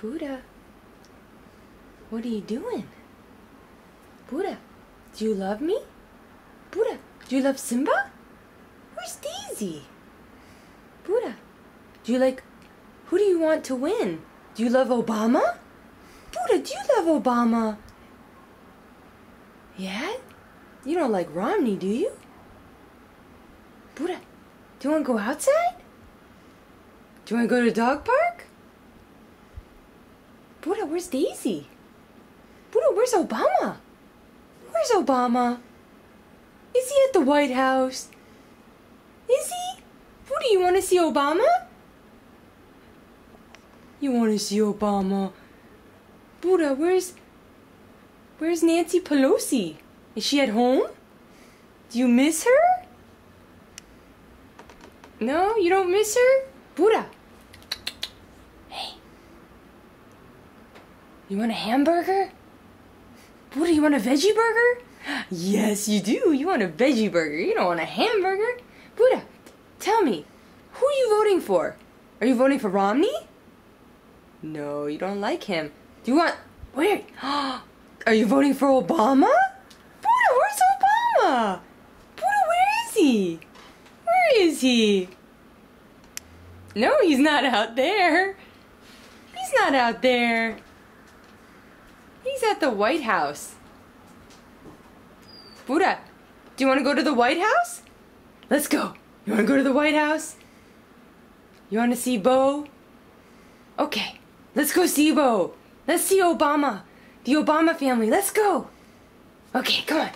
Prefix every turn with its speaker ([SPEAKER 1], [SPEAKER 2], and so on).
[SPEAKER 1] Buddha, what are you doing? Buddha, do you love me? Buddha, do you love Simba? Where's Daisy? Buddha, do you like, who do you want to win? Do you love Obama? Buddha, do you love Obama? Yeah? You don't like Romney, do you? Buddha, do you want to go outside? Do you want to go to the dog park? Buddha, where's Daisy? Buddha, where's Obama? Where's Obama? Is he at the White House? Is he? Buddha, you want to see Obama? You want to see Obama? Buddha, where's Nancy Pelosi? Is she at home? Do you miss her? No, you don't miss her? Buddha. Hey. You want a hamburger? Buddha, you want a veggie burger? Yes, you do. You want a veggie burger. You don't want a hamburger. Buddha, tell me, who are you voting for? Are you voting for Romney? No, you don't like him. Do you want... Wait. Are you voting for Obama? Buddha, where's Obama? Buddha, where is he? Where is he? No, he's not out there. He's not out there. He's at the White House. Buddha, do you want to go to the White House? Let's go. You want to go to the White House? You want to see Bo? Okay, let's go see Bo. Let's see Obama. The Obama family. Let's go. Okay, come on.